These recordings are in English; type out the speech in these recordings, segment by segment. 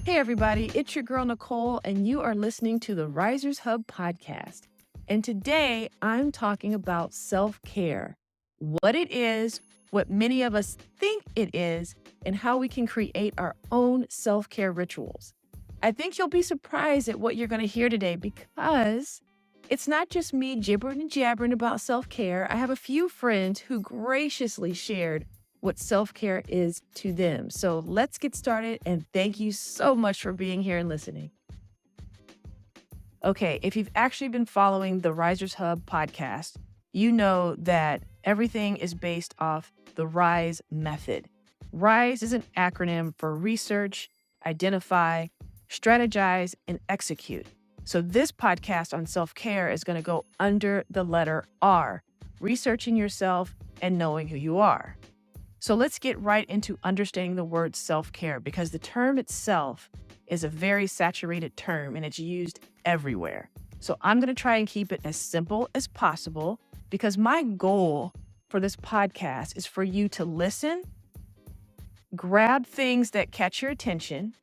Hey, everybody, it's your girl, Nicole, and you are listening to the Risers Hub podcast. And today I'm talking about self-care, what it is, what many of us think it is, and how we can create our own self-care rituals. I think you'll be surprised at what you're going to hear today because it's not just me gibbering and jabbering about self-care. I have a few friends who graciously shared what self-care is to them. So let's get started, and thank you so much for being here and listening. Okay, if you've actually been following the Risers Hub podcast, you know that everything is based off the RISE method. RISE is an acronym for research, identify, strategize, and execute. So this podcast on self-care is going to go under the letter R, researching yourself and knowing who you are. So let's get right into understanding the word self-care, because the term itself is a very saturated term and it's used everywhere. So I'm going to try and keep it as simple as possible, because my goal for this podcast is for you to listen, grab things that catch your attention,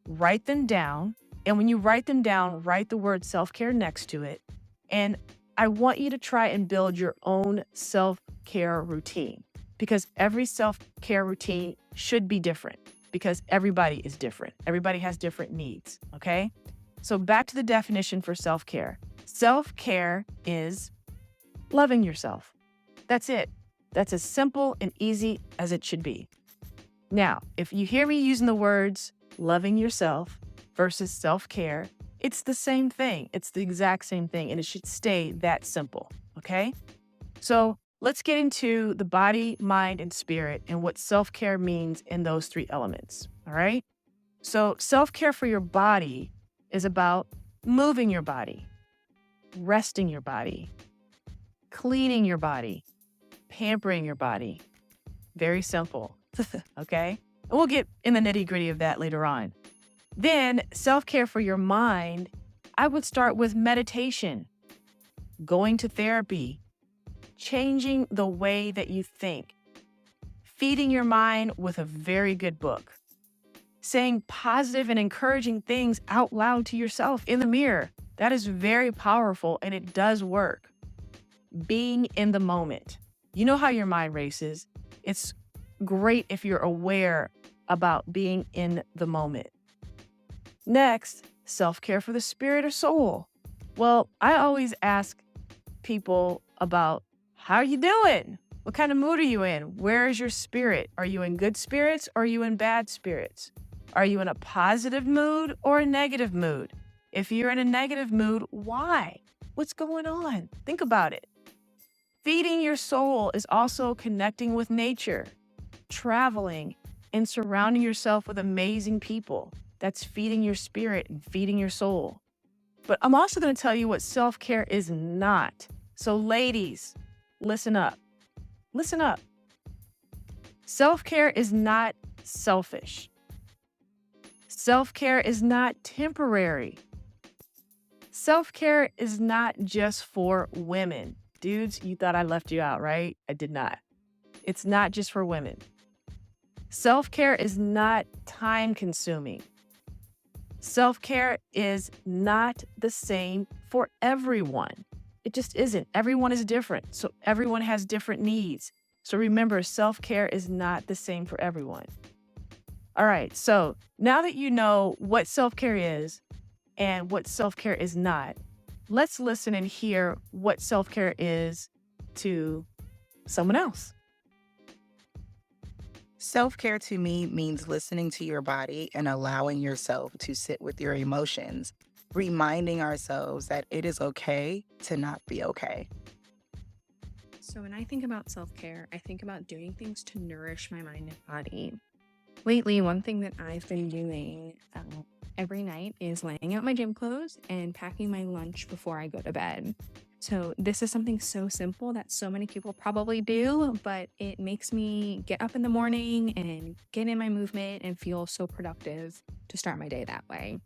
write them down. And when you write them down, write the word self-care next to it. And I want you to try and build your own self-care routine, because every self-care routine should be different, because everybody is different. Everybody has different needs, okay? So back to the definition for self-care. Self-care is loving yourself. That's it. That's as simple and easy as it should be. Now, if you hear me using the words loving yourself versus self-care, it's the same thing. It's the exact same thing, and it should stay that simple, okay? So let's get into the body, mind, and spirit and what self-care means in those three elements, all right? So self-care for your body is about moving your body, resting your body, cleaning your body, pampering your body. Very simple, okay? And we'll get in the nitty-gritty of that later on. Then self-care for your mind, I would start with meditation, going to therapy, changing the way that you think, feeding your mind with a very good book, saying positive and encouraging things out loud to yourself in the mirror. That is very powerful, and it does work. Being in the moment. You know how your mind races. It's great if you're aware about being in the moment. Next, self-care for the spirit or soul. Well, I always ask people about, how are you doing? What kind of mood are you in? Where is your spirit? Are you in good spirits or are you in bad spirits? Are you in a positive mood or a negative mood? If you're in a negative mood, why? What's going on? Think about it. Feeding your soul is also connecting with nature, traveling, and surrounding yourself with amazing people. That's feeding your spirit and feeding your soul. But I'm also going to tell you what self-care is not. So ladies, listen up. Listen up. Self-care is not selfish. Self-care is not temporary. Self-care is not just for women. Dudes, you thought I left you out, right? I did not. It's not just for women. Self-care is not time-consuming. Self-care is not the same for everyone. It just isn't. Everyone is different. So everyone has different needs. So remember, self-care is not the same for everyone. All right. So now that you know what self-care is and what self-care is not, let's listen and hear what self-care is to someone else. Self-care to me means listening to your body and allowing yourself to sit with your emotions, reminding ourselves that it is okay to not be okay. So when I think about self-care, I think about doing things to nourish my mind and body. Lately, one thing that I've been doing every night is laying out my gym clothes and packing my lunch before I go to bed. So this is something so simple that so many people probably do, but it makes me get up in the morning and get in my movement and feel so productive to start my day that way.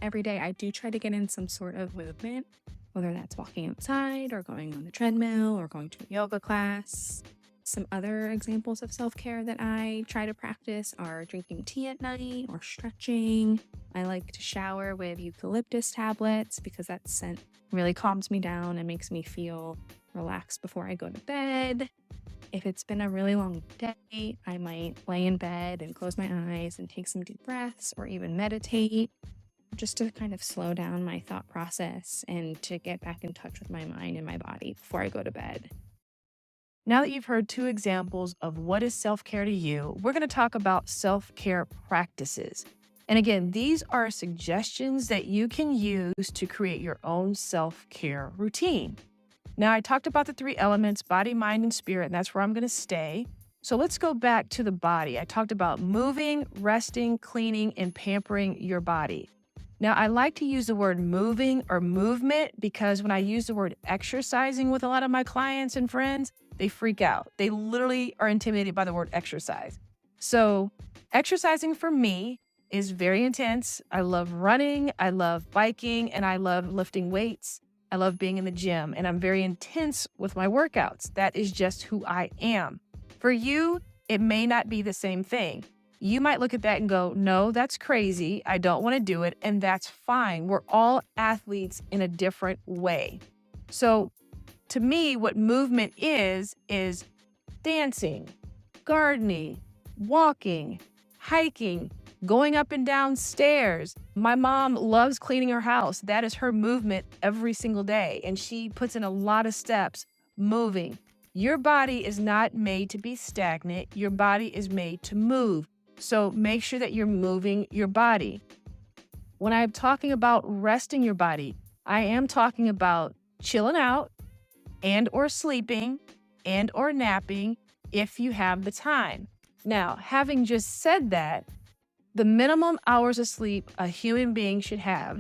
Every day I do try to get in some sort of movement, whether that's walking outside or going on the treadmill or going to a yoga class. Some other examples of self-care that I try to practice are drinking tea at night or stretching. I like to shower with eucalyptus tablets because that scent really calms me down and makes me feel relaxed before I go to bed. If it's been a really long day, I might lay in bed and close my eyes and take some deep breaths or even meditate just to kind of slow down my thought process and to get back in touch with my mind and my body before I go to bed. Now that you've heard two examples of what is self care to you, we're going to talk about self care practices. And again, these are suggestions that you can use to create your own self care routine. Now, I talked about the three elements body, mind, and spirit, and that's where I'm going to stay. So let's go back to the body. I talked about moving, resting, cleaning, and pampering your body. Now, I like to use the word moving or movement because when I use the word exercising with a lot of my clients and friends, they freak out. They literally are intimidated by the word exercise. So exercising for me is very intense. I love running, I love biking, and I love lifting weights. I love being in the gym, and I'm very intense with my workouts. That is just who I am. For you, it may not be the same thing. You might look at that and go, no, that's crazy. I don't want to do it. And that's fine. We're all athletes in a different way. So to me, what movement is dancing, gardening, walking, hiking, going up and down stairs. My mom loves cleaning her house. That is her movement every single day. And she puts in a lot of steps moving. Your body is not made to be stagnant. Your body is made to move. So make sure that you're moving your body. When I'm talking about resting your body, I am talking about chilling out and or sleeping and or napping if you have the time. Now, having just said that, the minimum hours of sleep a human being should have,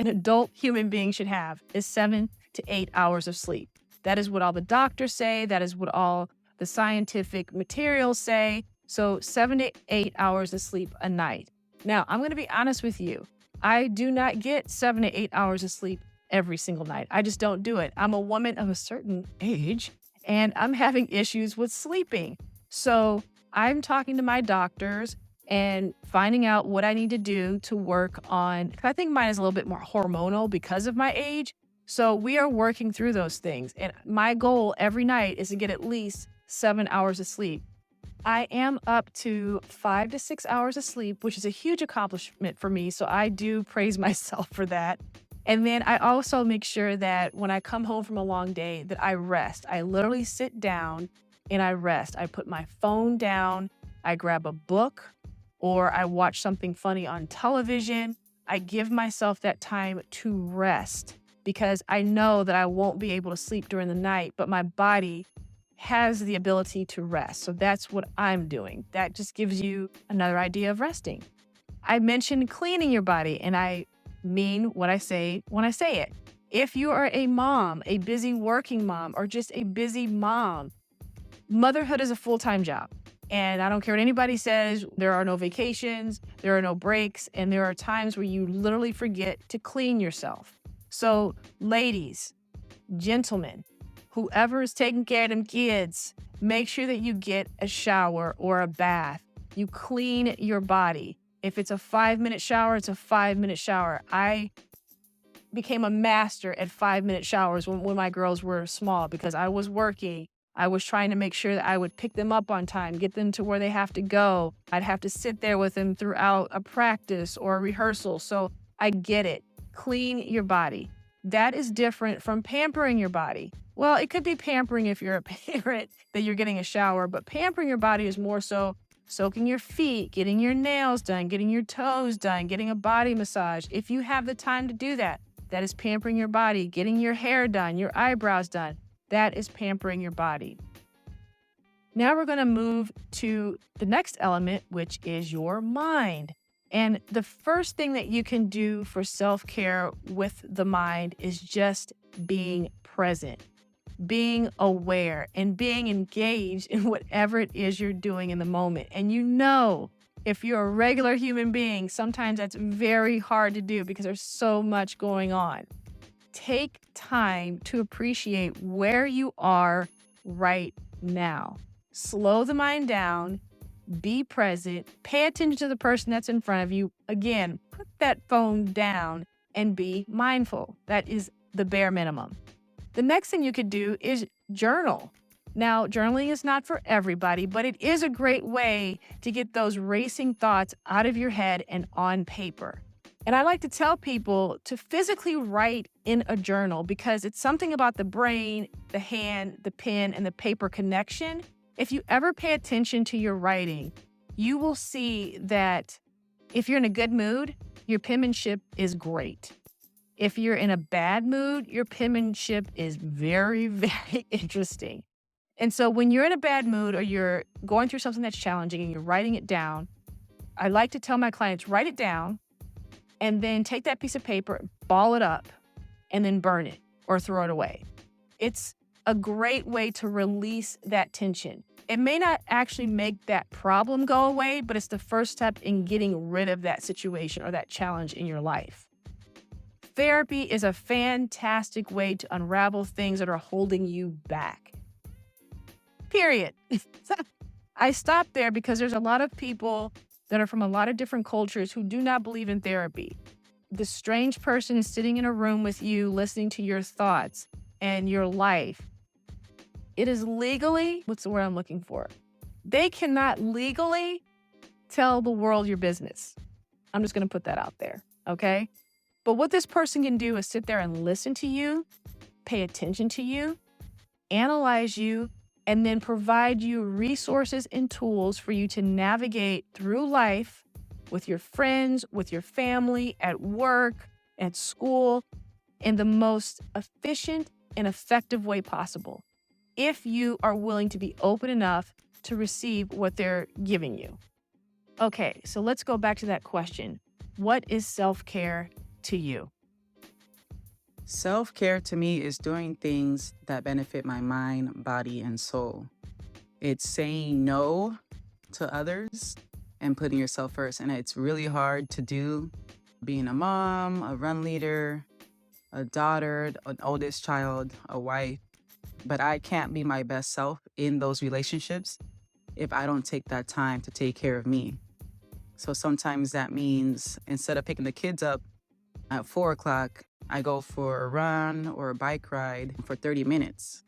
an adult human being should have, is 7 to 8 hours of sleep. That is what all the doctors say. That is what all the scientific materials say. So 7 to 8 hours of sleep a night. Now, I'm going to be honest with you. I do not get 7 to 8 hours of sleep every single night. I just don't do it. I'm a woman of a certain age and I'm having issues with sleeping. So I'm talking to my doctors and finding out what I need to do to work on. I think mine is a little bit more hormonal because of my age. So we are working through those things. And my goal every night is to get at least 7 hours of sleep. I am up to 5 to 6 hours of sleep, which is a huge accomplishment for me. So I do praise myself for that. And then I also make sure that when I come home from a long day that I rest. I literally sit down and I rest. I put my phone down, I grab a book, or I watch something funny on television. I give myself that time to rest because I know that I won't be able to sleep during the night, but my body has the ability to rest. So that's what I'm doing. That just gives you another idea of resting. I mentioned cleaning your body, and I mean what I say when I say it. If you are a mom, a busy working mom, or just a busy mom, motherhood is a full-time job. And I don't care what anybody says, there are no vacations, there are no breaks, and there are times where you literally forget to clean yourself. So ladies, gentlemen, whoever is taking care of them kids, make sure that you get a shower or a bath. You clean your body. If it's a 5-minute shower, it's a 5-minute shower. I became a master at 5-minute showers when my girls were small because I was working. I was trying to make sure that I would pick them up on time, get them to where they have to go. I'd have to sit there with them throughout a practice or a rehearsal. So I get it. Clean your body. That is different from pampering your body. Well, it could be pampering if you're a parent that you're getting a shower, but pampering your body is more so soaking your feet, getting your nails done, getting your toes done, getting a body massage. If you have the time to do that, that is pampering your body, getting your hair done, your eyebrows done. That is pampering your body. Now we're going to move to the next element, which is your mind. And the first thing that you can do for self-care with the mind is just being present, being aware, and being engaged in whatever it is you're doing in the moment. And you know, if you're a regular human being, sometimes that's very hard to do because there's so much going on. Take time to appreciate where you are right now. Slow the mind down, be present, pay attention to the person that's in front of you. Again, put that phone down and be mindful. That is the bare minimum. The next thing you could do is journal. Now, journaling is not for everybody, but it is a great way to get those racing thoughts out of your head and on paper. And I like to tell people to physically write in a journal because it's something about the brain, the hand, the pen, and the paper connection. If you ever pay attention to your writing, you will see that if you're in a good mood, your penmanship is great. If you're in a bad mood, your penmanship is very, very interesting. And so when you're in a bad mood or you're going through something that's challenging and you're writing it down, I like to tell my clients, write it down and then take that piece of paper, ball it up, and then burn it or throw it away. It's a great way to release that tension. It may not actually make that problem go away, but it's the first step in getting rid of that situation or that challenge in your life. Therapy is a fantastic way to unravel things that are holding you back. Period. I stopped there because there's a lot of people that are from a lot of different cultures who do not believe in therapy. The strange person is sitting in a room with you, listening to your thoughts and your life. It is legally, what's the word I'm looking for? They cannot legally tell the world your business. I'm just going to put that out there, okay? But what this person can do is sit there and listen to you, pay attention to you, analyze you, and then provide you resources and tools for you to navigate through life with your friends, with your family, at work, at school, in the most efficient and effective way possible, if you are willing to be open enough to receive what they're giving you. Okay, so let's go back to that question. What is self-care to you? Self-care to me is doing things that benefit my mind, body, and soul. It's saying no to others and putting yourself first. And it's really hard to do being a mom, a run leader, a daughter, an oldest child, a wife. But I can't be my best self in those relationships if I don't take that time to take care of me. So sometimes that means instead of picking the kids up at 4 o'clock, I go for a run or a bike ride for 30 minutes.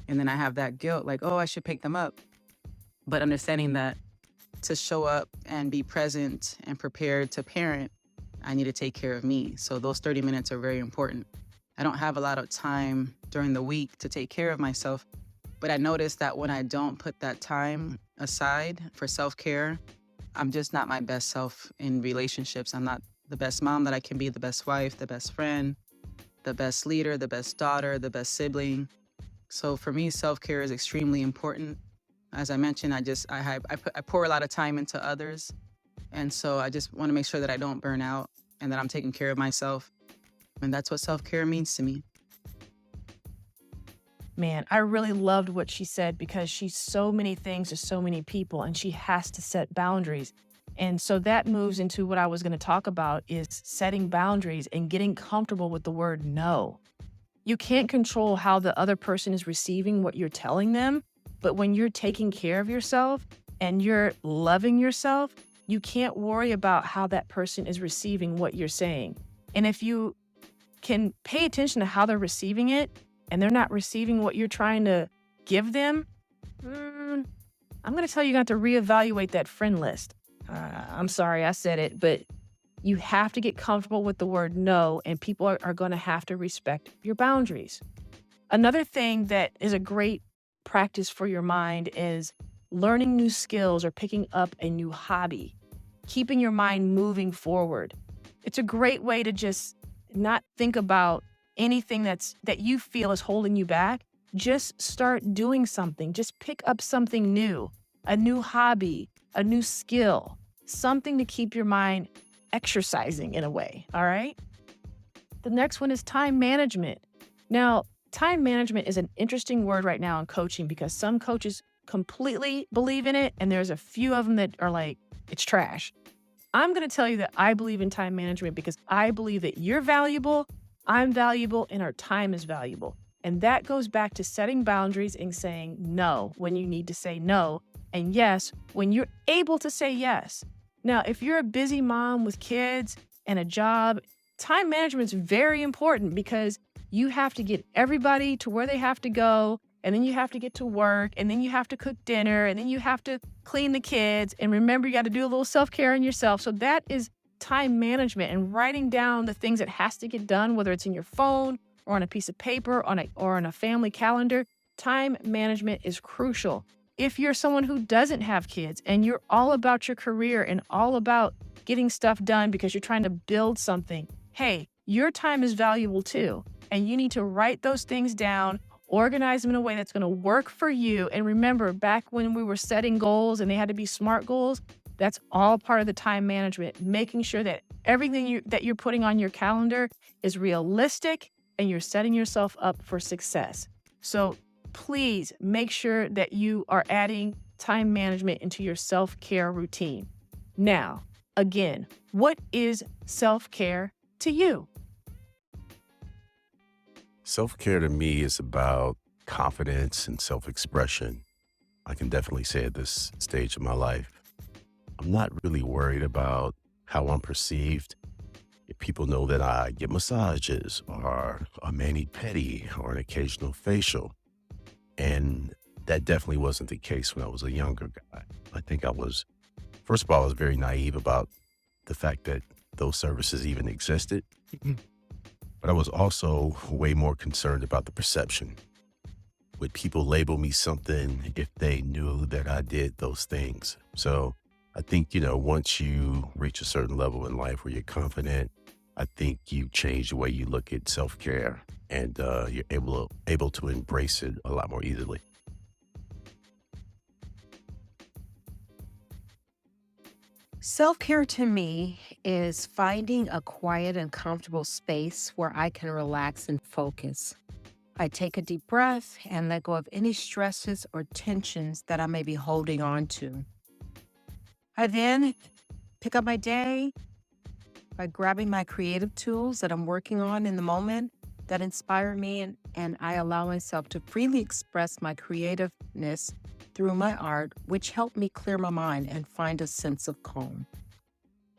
And then I have that guilt, like, oh, I should pick them up. But understanding that to show up and be present and prepared to parent, I need to take care of me. So those 30 minutes are very important. I don't have a lot of time during the week to take care of myself, but I notice that when I don't put that time aside for self-care, I'm just not my best self in relationships. I'm not the best mom that I can be, the best wife, the best friend, the best leader, the best daughter, the best sibling. So for me, self-care is extremely important. As I mentioned, I pour a lot of time into others. And so I just want to make sure that I don't burn out and that I'm taking care of myself. And that's what self-care means to me. Man, I really loved what she said because she's so many things to so many people and she has to set boundaries. And so that moves into what I was going to talk about is setting boundaries and getting comfortable with the word no. You can't control how the other person is receiving what you're telling them, but when you're taking care of yourself and you're loving yourself, you can't worry about how that person is receiving what you're saying. And if you can pay attention to how they're receiving it and they're not receiving what you're trying to give them, I'm going to tell you, you got to reevaluate that friend list. I'm sorry I said it, but you have to get comfortable with the word no, and people are going to have to respect your boundaries. Another thing that is a great practice for your mind is learning new skills or picking up a new hobby, keeping your mind moving forward. It's a great way to just not think about anything that you feel is holding you back. Just start doing something. Just pick up something new, a new hobby, a new skill, something to keep your mind exercising in a way, all right? The next one is time management. Now, time management is an interesting word right now in coaching because some coaches completely believe in it and there's a few of them that are like, it's trash. I'm going to tell you that I believe in time management because I believe that you're valuable, I'm valuable, and our time is valuable. And that goes back to setting boundaries and saying no when you need to say no, and yes when you're able to say yes. Now, if you're a busy mom with kids and a job, time management is very important because you have to get everybody to where they have to go, and then you have to get to work, and then you have to cook dinner, and then you have to clean the kids. And remember, you got to do a little self-care on yourself. So that is time management, and writing down the things that has to get done, whether it's in your phone or on a piece of paper or on a family calendar. Time management is crucial. If you're someone who doesn't have kids and you're all about your career and all about getting stuff done because you're trying to build something, hey, your time is valuable too. And you need to write those things down, organize them in a way that's going to work for you. And remember, back when we were setting goals and they had to be SMART goals, that's all part of the time management, making sure that everything that you're putting on your calendar is realistic and you're setting yourself up for success. So please make sure that you are adding time management into your self-care routine. Now, again, what is self-care to you? Self-care to me is about confidence and self-expression. I can definitely say at this stage of my life, I'm not really worried about how I'm perceived. If people know that I get massages or a mani-pedi or an occasional facial. And that definitely wasn't the case when I was a younger guy. I think first of all, I was very naive about the fact that those services even existed. But I was also way more concerned about the perception. Would people label me something if they knew that I did those things? So I think, once you reach a certain level in life where you're confident, I think you change the way you look at self-care, and you're able to embrace it a lot more easily. Self-care to me is finding a quiet and comfortable space where I can relax and focus. I take a deep breath and let go of any stresses or tensions that I may be holding on to. I then pick up my day by grabbing my creative tools that I'm working on in the moment that inspire me, and I allow myself to freely express my creativeness through my art, which helped me clear my mind and find a sense of calm.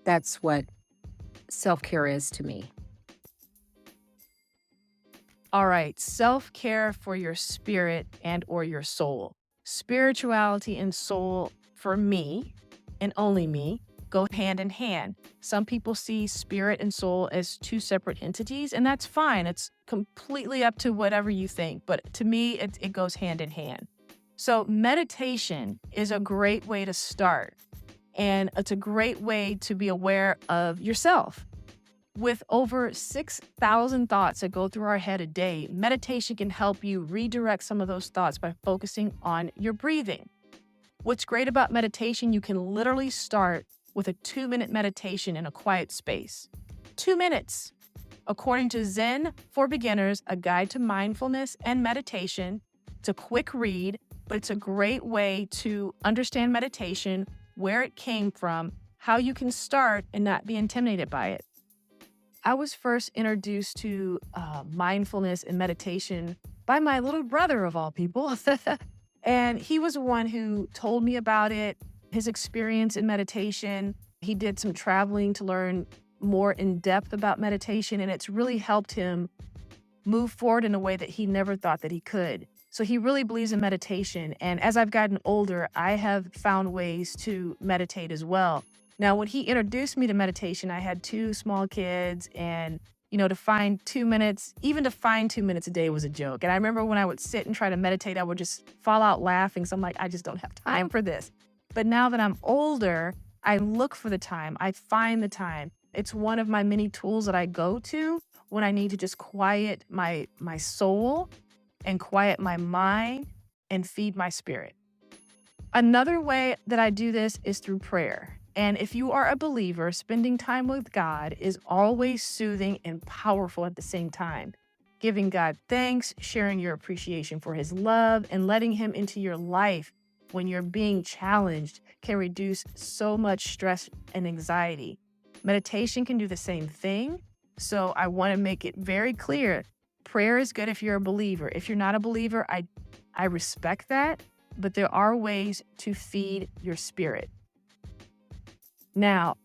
That's what self-care is to me. All right, self-care for your spirit and or your soul. Spirituality and soul, for me, and only me, go hand in hand. Some people see spirit and soul as two separate entities, and that's fine. It's completely up to whatever you think. But to me, it goes hand in hand. So meditation is a great way to start, and it's a great way to be aware of yourself. With over 6,000 thoughts that go through our head a day, meditation can help you redirect some of those thoughts by focusing on your breathing. What's great about meditation, you can literally start with a 2-minute meditation in a quiet space. 2 minutes. According to Zen for Beginners, a guide to mindfulness and meditation, it's a quick read, but it's a great way to understand meditation, where it came from, how you can start and not be intimidated by it. I was first introduced to mindfulness and meditation by my little brother, of all people. And he was the one who told me about it, his experience in meditation. He did some traveling to learn more in depth about meditation, and it's really helped him move forward in a way that he never thought that he could. So he really believes in meditation. And as I've gotten older, I have found ways to meditate as well. Now, when he introduced me to meditation, I had 2 small kids, and to find 2 minutes, even to find 2 minutes a day was a joke. And I remember when I would sit and try to meditate, I would just fall out laughing. So I'm like, I just don't have time for this. But now that I'm older, I look for the time. I find the time. It's one of my many tools that I go to when I need to just quiet my soul and quiet my mind and feed my spirit. Another way that I do this is through prayer. And if you are a believer, spending time with God is always soothing and powerful at the same time. Giving God thanks, sharing your appreciation for his love, and letting him into your life when you're being challenged can reduce so much stress and anxiety. Meditation can do the same thing. So I want to make it very clear. prayer is good if you're a believer. If you're not a believer, I respect that, but there are ways to feed your spirit. Now,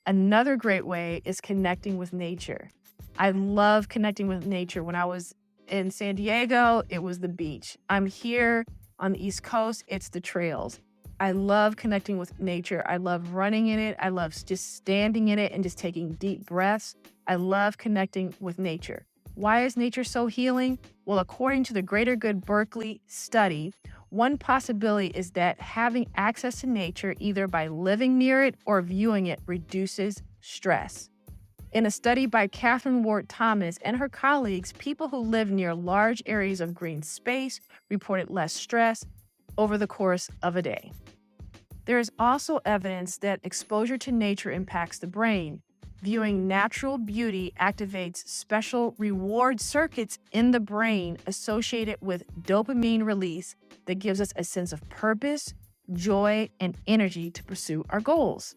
another great way is connecting with nature. I love connecting with nature. When I was in San Diego, it was the beach. I'm here on the East Coast, it's the trails. I love connecting with nature. I love running in it. I love just standing in it and just taking deep breaths. I love connecting with nature. Why is nature so healing? Well, according to the Greater Good Berkeley study, one possibility is that having access to nature, either by living near it or viewing it, reduces stress. In a study by Catherine Ward Thomas and her colleagues, people who live near large areas of green space reported less stress over the course of a day. There is also evidence that exposure to nature impacts the brain. Viewing natural beauty activates special reward circuits in the brain associated with dopamine release that gives us a sense of purpose, joy, and energy to pursue our goals.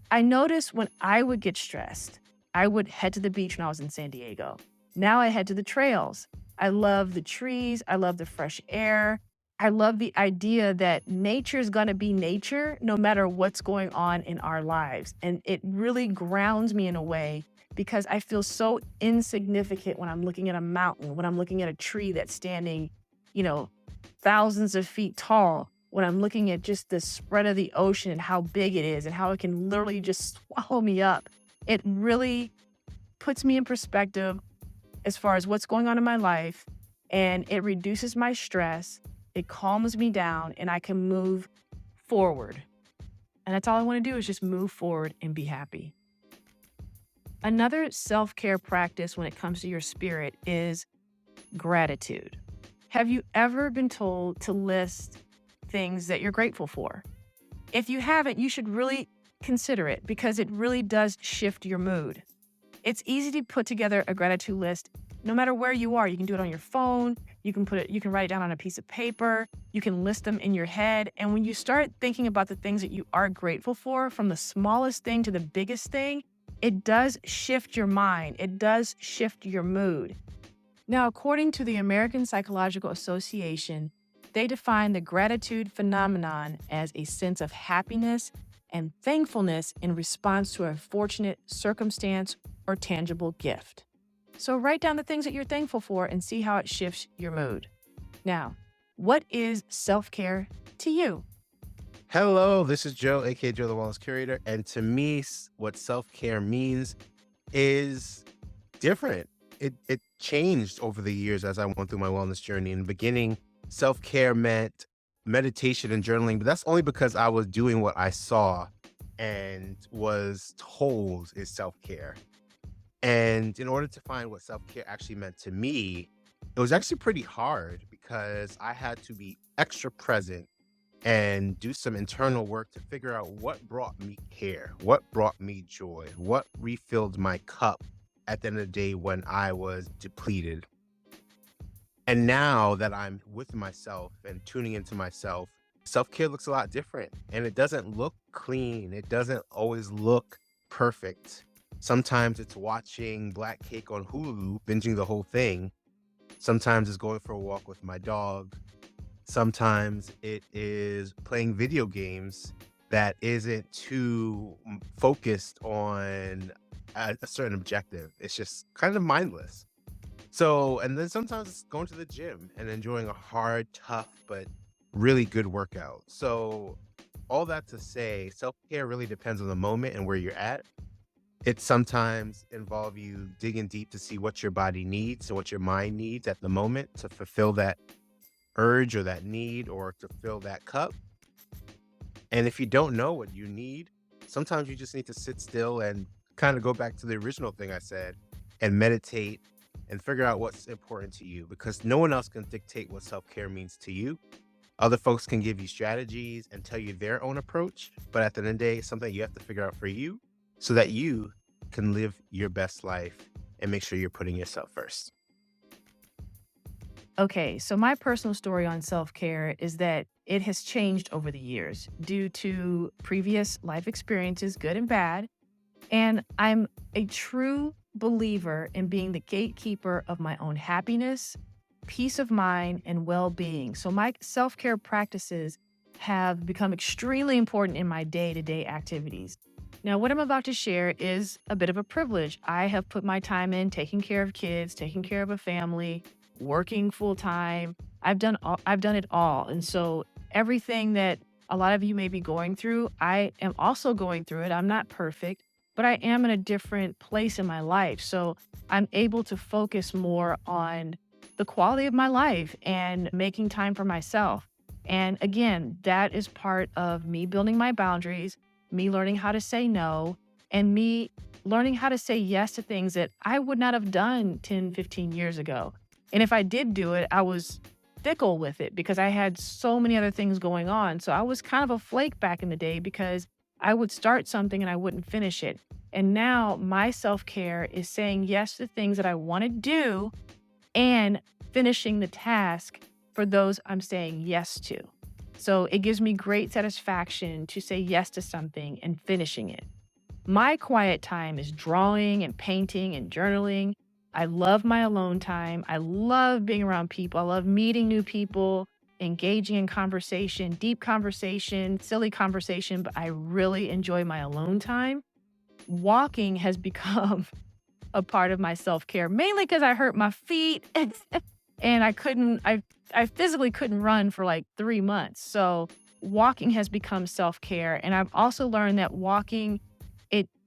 I noticed when I would get stressed, I would head to the beach when I was in San Diego. Now I head to the trails. I love the trees. I love the fresh air. I love the idea that nature is going to be nature no matter what's going on in our lives. And it really grounds me in a way because I feel so insignificant when I'm looking at a mountain, when I'm looking at a tree that's standing, thousands of feet tall, when I'm looking at just the spread of the ocean and how big it is and how it can literally just swallow me up. It really puts me in perspective as far as what's going on in my life, and it reduces my stress. It calms me down and I can move forward. And that's all I want to do is just move forward and be happy. Another self-care practice when it comes to your spirit is gratitude. Have you ever been told to list things that you're grateful for? If you haven't, you should really consider it because it really does shift your mood. It's easy to put together a gratitude list no matter where you are. You can do it on your phone. You can write it down on a piece of paper. You can list them in your head. And when you start thinking about the things that you are grateful for, from the smallest thing to the biggest thing, it does shift your mind. It does shift your mood. Now, according to the American Psychological Association, they define the gratitude phenomenon as a sense of happiness and thankfulness in response to a fortunate circumstance or tangible gift. So write down the things that you're thankful for and see how it shifts your mood. Now, what is self-care to you? Hello, this is Joe, aka Joe the Wellness Curator. And to me, what self-care means is different. It changed over the years as I went through my wellness journey. In the beginning, self-care meant meditation and journaling, but that's only because I was doing what I saw and was told is self-care. And in order to find what self-care actually meant to me, it was actually pretty hard because I had to be extra present and do some internal work to figure out what brought me care, what brought me joy, what refilled my cup at the end of the day when I was depleted. And now that I'm with myself and tuning into myself, self-care looks a lot different and it doesn't look clean. It doesn't always look perfect. Sometimes it's watching Black Cake on Hulu, binging the whole thing. Sometimes it's going for a walk with my dog. Sometimes it is playing video games that isn't too focused on a certain objective. It's just kind of mindless. So, and then sometimes it's going to the gym and enjoying a hard, tough, but really good workout. So all that to say, self-care really depends on the moment and where you're at. It sometimes involves you digging deep to see what your body needs and what your mind needs at the moment to fulfill that urge or that need or to fill that cup. And if you don't know what you need, sometimes you just need to sit still and kind of go back to the original thing I said and meditate and figure out what's important to you, because no one else can dictate what self-care means to you. Other folks can give you strategies and tell you their own approach, but at the end of the day, it's something you have to figure out for you so that you can live your best life and make sure you're putting yourself first. Okay, so my personal story on self-care is that it has changed over the years due to previous life experiences, good and bad. And I'm a true believer in being the gatekeeper of my own happiness, peace of mind, and well-being. So my self-care practices have become extremely important in my day-to-day activities. Now, what I'm about to share is a bit of a privilege. I have put my time in taking care of kids, taking care of a family, working full time. I've done it all. And so everything that a lot of you may be going through, I am also going through it. I'm not perfect, but I am in a different place in my life. So I'm able to focus more on the quality of my life and making time for myself. And again, that is part of me building my boundaries, me learning how to say no, and me learning how to say yes to things that I would not have done 10, 15 years ago. And if I did do it, I was fickle with it because I had so many other things going on. So I was kind of a flake back in the day because I would start something and I wouldn't finish it. And now my self-care is saying yes to things that I want to do and finishing the task for those I'm saying yes to. So it gives me great satisfaction to say yes to something and finishing it. My quiet time is drawing and painting and journaling. I love my alone time. I love being around people. I love meeting new people, engaging in conversation, deep conversation, silly conversation, but I really enjoy my alone time. Walking has become a part of my self-care, mainly because I hurt my feet and I physically couldn't run for like 3 months. So walking has become self-care. And I've also learned that walking,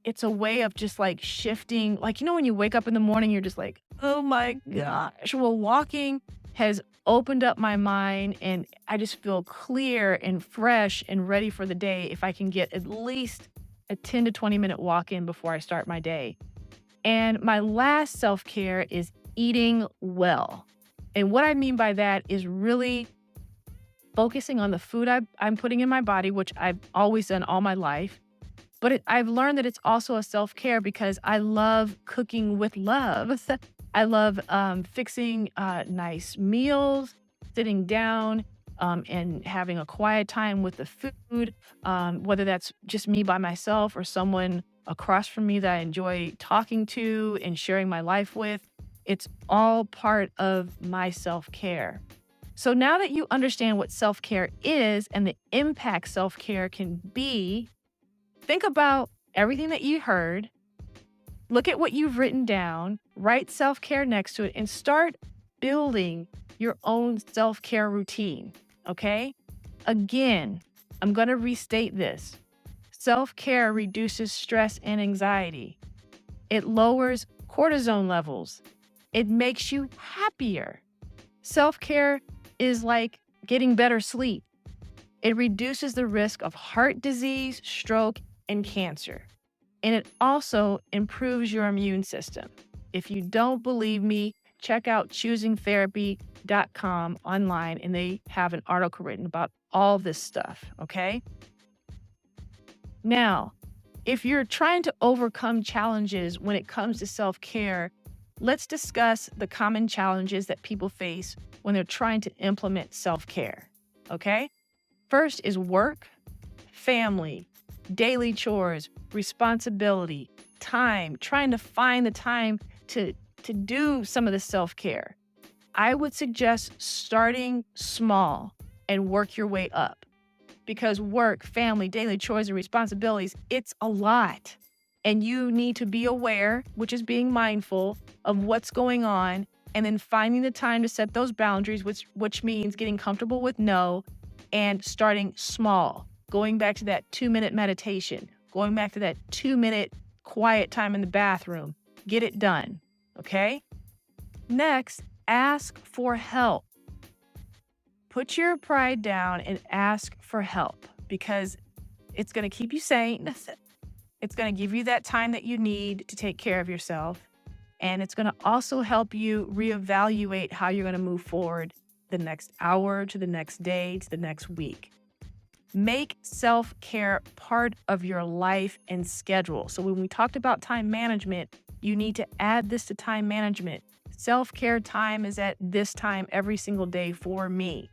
it's a way of just like shifting. Like, when you wake up in the morning, you're just like, oh my gosh. Well, walking has opened up my mind and I just feel clear and fresh and ready for the day if I can get at least a 10 to 20 minute walk in before I start my day. And my last self-care is eating well. And what I mean by that is really focusing on the food I'm putting in my body, which I've always done all my life. But I've learned that it's also a self-care because I love cooking with love. I love fixing nice meals, sitting down and having a quiet time with the food, whether that's just me by myself or someone across from me that I enjoy talking to and sharing my life with. It's all part of my self-care. So now that you understand what self-care is and the impact self-care can be, think about everything that you heard, look at what you've written down, write self-care next to it, and start building your own self-care routine, okay? Again, I'm going to restate this. Self-care reduces stress and anxiety. It lowers cortisol levels. It makes you happier. Self-care is like getting better sleep. It reduces the risk of heart disease, stroke, and cancer. And it also improves your immune system. If you don't believe me, check out choosingtherapy.com online and they have an article written about all this stuff, okay? Now, if you're trying to overcome challenges when it comes to self-care, let's discuss the common challenges that people face when they're trying to implement self-care, okay? First is work, family, daily chores, responsibility, time, trying to find the time to do some of the self-care. I would suggest starting small and work your way up because work, family, daily chores, and responsibilities, it's a lot. And you need to be aware, which is being mindful of what's going on, and then finding the time to set those boundaries, which means getting comfortable with no and starting small. Going back to that 2-minute meditation, going back to that 2-minute quiet time in the bathroom. Get it done, okay? Next, ask for help. Put your pride down and ask for help because it's going to keep you sane. It's going to give you that time that you need to take care of yourself. And it's going to also help you reevaluate how you're going to move forward the next hour, to the next day, to the next week. Make self-care part of your life and schedule. So when we talked about time management, you need to add this to time management. Self-care time is at this time every single day for me.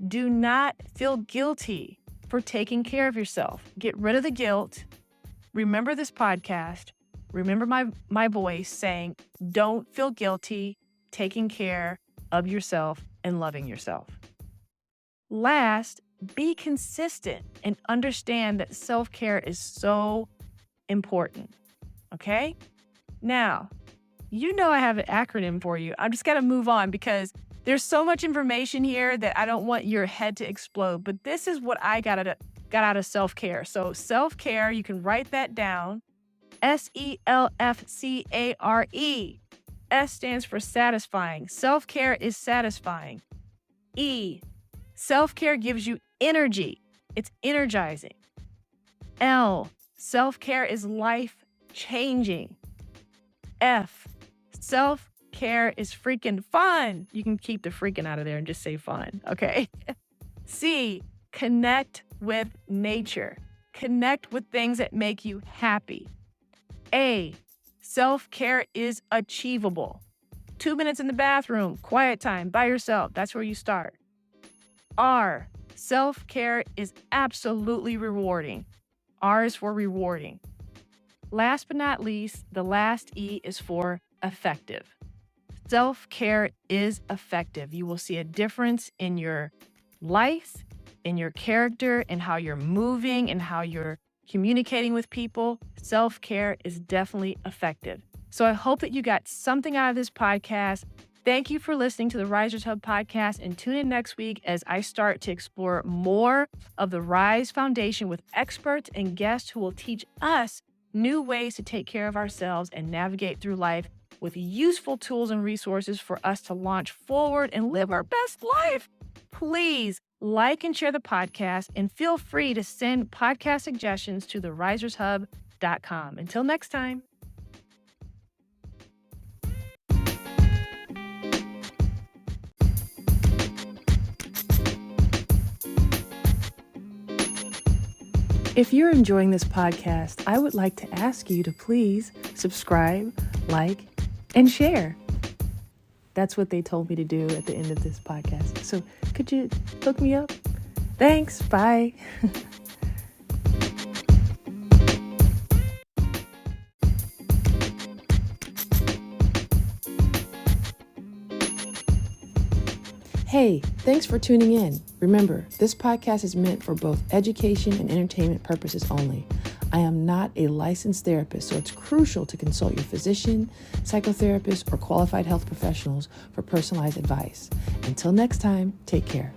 Do not feel guilty for taking care of yourself. Get rid of the guilt. Remember this podcast. remember my voice saying, don't feel guilty taking care of yourself and loving yourself. Last, be consistent and understand that self-care is so important. Okay? Now, you know I have an acronym for you. I'm just got to move on because there's so much information here that I don't want your head to explode. But this is what I got out of self-care. So self-care, you can write that down. SELFCARE. S stands for satisfying. Self-care is satisfying. E, self-care gives you energy. It's energizing. L, self-care is life-changing. F, self-care is freaking fun. You can keep the freaking out of there and just say fun, okay? C, connect with nature. Connect with things that make you happy. A, self-care is achievable. 2 minutes in the bathroom, quiet time, by yourself. That's where you start. R, self-care is absolutely rewarding. R is for rewarding. Last but not least, the last E is for effective. Self-care is effective. You will see a difference in your life, in your character, in how you're moving, and how you're communicating with people. Self-care is definitely effective. So I hope that you got something out of this podcast. Thank you for listening to the Risers Hub podcast, and tune in next week as I start to explore more of the Rise Foundation with experts and guests who will teach us new ways to take care of ourselves and navigate through life with useful tools and resources for us to launch forward and live our best life. Please like and share the podcast, and feel free to send podcast suggestions to therisershub.com. Until next time. If you're enjoying this podcast, I would like to ask you to please subscribe, like, and share. That's what they told me to do at the end of this podcast. So could you hook me up? Thanks. Bye. Hey, thanks for tuning in. Remember, this podcast is meant for both education and entertainment purposes only. I am not a licensed therapist, so it's crucial to consult your physician, psychotherapist, or qualified health professionals for personalized advice. Until next time, take care.